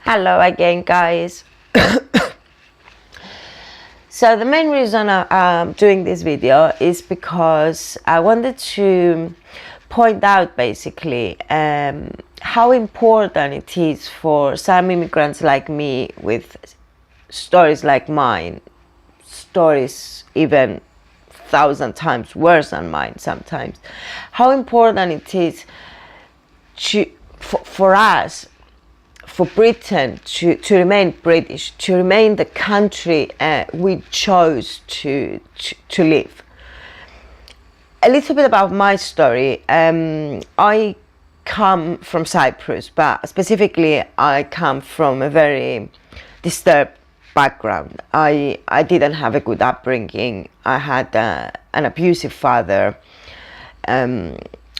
Hello again, guys. So the main reason I'm doing this video is because I wanted to point out basically how important it is for some immigrants like me with stories like mine, stories even 1,000 times worse than mine sometimes, how important it is for us, for Britain to remain British, to remain the country we chose to live. A little bit about my story. I come from Cyprus, but specifically I come from a very disturbed background. I didn't have a good upbringing. I had an abusive father,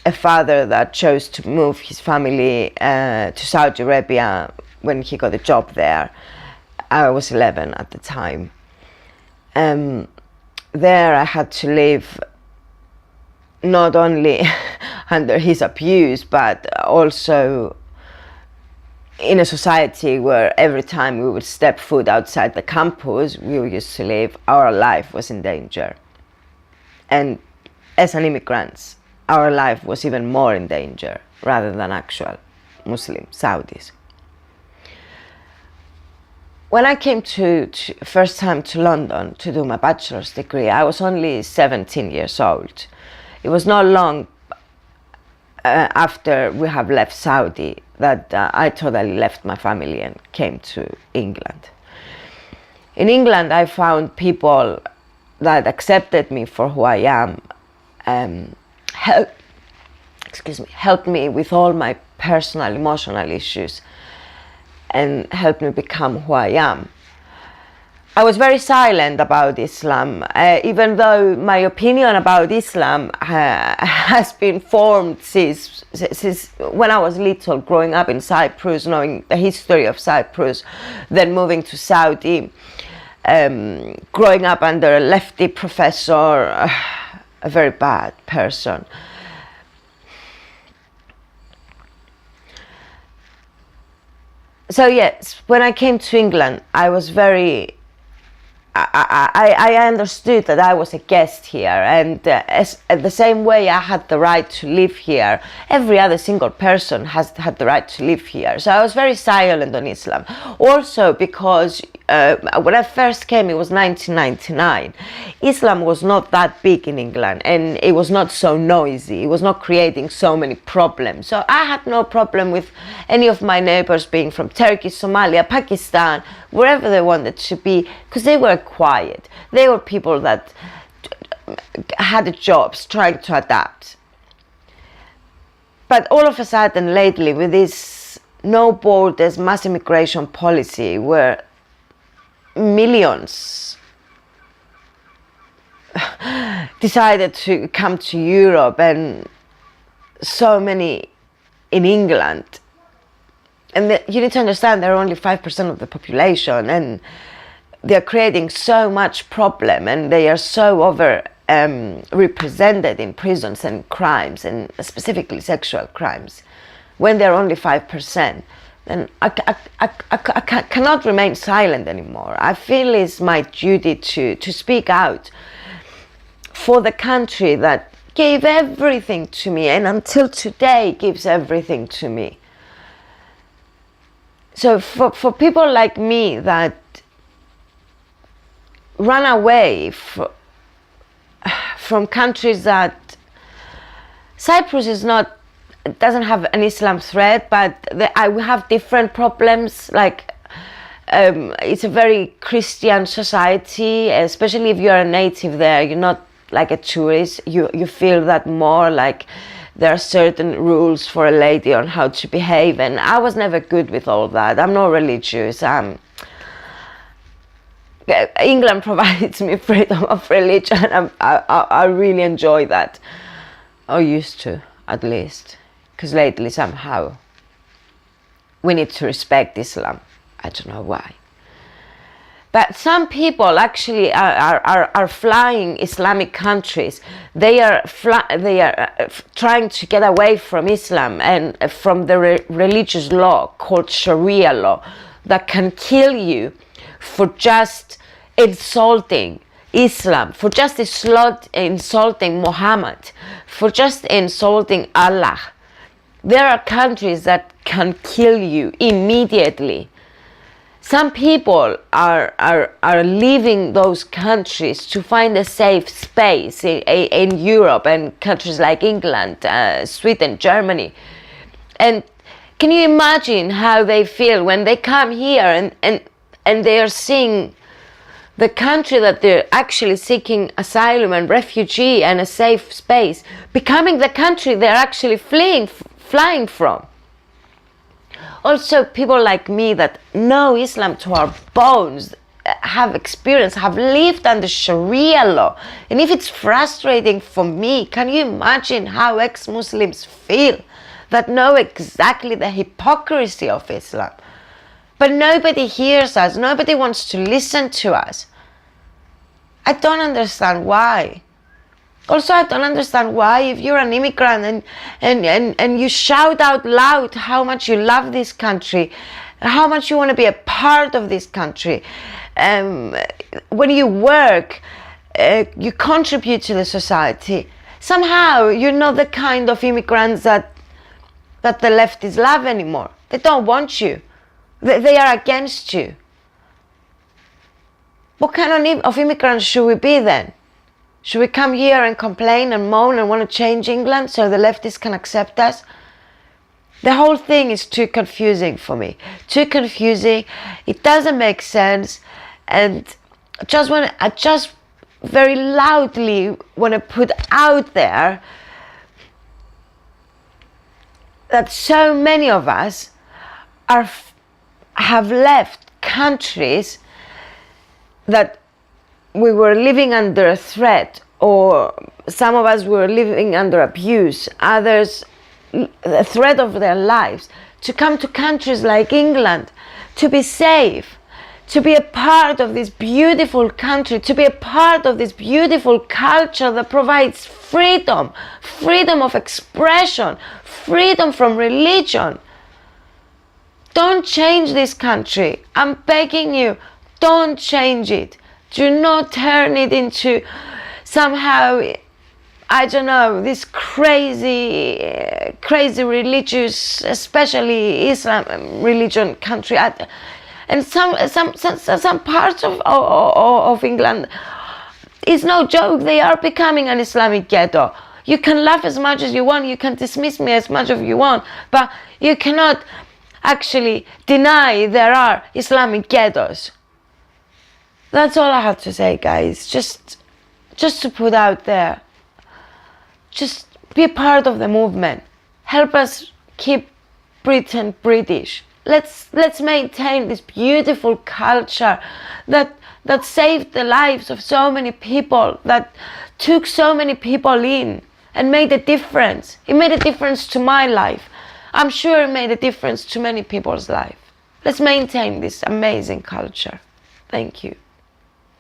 a father that chose to move his family to Saudi Arabia when he got a job there. I was 11 at the time. There I had to live not only under his abuse, but also in a society where every time we would step foot outside the campus we used to live, our life was in danger. And as an immigrant, our life was even more in danger rather than actual Muslim Saudis. When I came to first time to London to do my bachelor's degree, I was only 17 years old. It was not long after we have left Saudi that I totally left my family and came to England. In England, I found people that accepted me for who I am, helped me with all my personal, emotional issues, and helped me become who I am. I was very silent about Islam, even though my opinion about Islam has been formed since when I was little, growing up in Cyprus, knowing the history of Cyprus, then moving to Saudi, growing up under a lefty professor, a very bad person. So yes, when I came to England, I was I understood that I was a guest here, and the same way I had the right to live here, every other single person has had the right to live here. So I was very silent on Islam. Also because when I first came, it was 1999. Islam was not that big in England, and it was not so noisy. It was not creating so many problems. So I had no problem with any of my neighbors being from Turkey, Somalia, Pakistan, wherever they wanted to be, because they were quiet. They were people that had jobs, trying to adapt. But all of a sudden lately, with this no borders mass immigration policy, where millions decided to come to Europe and so many in England, and you need to understand they're only 5% of the population, and they're creating so much problem, and they are so represented in prisons and crimes, and specifically sexual crimes, when they're only 5%. Then I cannot remain silent anymore. I feel it's my duty to speak out for the country that gave everything to me, and until today gives everything to me. So for people like me that run away from countries that Cyprus doesn't have an Islam threat, but we have different problems. Like it's a very Christian society, especially if you're a native there. You're not like a tourist. You feel that more like there are certain rules for a lady on how to behave, and I was never good with all that. I'm not religious. England provides me freedom of religion, and I really enjoy that. I used to, at least, because lately somehow we need to respect Islam. I don't know why. But some people actually are flying Islamic countries. They are trying to get away from Islam and from the religious law called Sharia law, that can kill you for just insulting Islam, for just insulting Muhammad, for just insulting Allah. There are countries that can kill you immediately. Some people are leaving those countries to find a safe space in Europe and countries like England, Sweden, Germany. And can you imagine how they feel when they come here and they are seeing the country that they're actually seeking asylum and refugee and a safe space becoming the country they're actually flying from? Also, people like me that know Islam to our bones, have experience, have lived under Sharia law. And if it's frustrating for me, can you imagine how ex-Muslims feel that know exactly the hypocrisy of Islam? But nobody hears us, nobody wants to listen to us. I don't understand why. Also, I don't understand why, if you're an immigrant and you shout out loud how much you love this country, how much you want to be a part of this country, when you work, you contribute to the society, somehow you're not the kind of immigrants that the leftists love anymore. They don't want you. They are against you. What kind of immigrants should we be then? Should we come here and complain and moan and want to change England so the leftists can accept us? The whole thing is too confusing for me. Too confusing. It doesn't make sense. And I just very loudly want to put out there that so many of us have left countries that we were living under a threat, or some of us were living under abuse, others the threat of their lives, to come to countries like England, to be safe, to be a part of this beautiful country, to be a part of this beautiful culture that provides freedom, freedom of expression, freedom from religion. Don't change this country. I'm begging you, don't change it. Do not turn it into somehow, I don't know, this crazy religious, especially Islam religion country. And some parts of England, it's no joke, they are becoming an Islamic ghetto. You can laugh as much as you want, you can dismiss me as much as you want, but you cannot actually deny there are Islamic ghettos. That's all I have to say, guys. Just to put out there. Just be part of the movement. Help us keep Britain British. Let's maintain this beautiful culture that saved the lives of so many people, that took so many people in and made a difference. It made a difference to my life. I'm sure it made a difference to many people's life. Let's maintain this amazing culture. Thank you.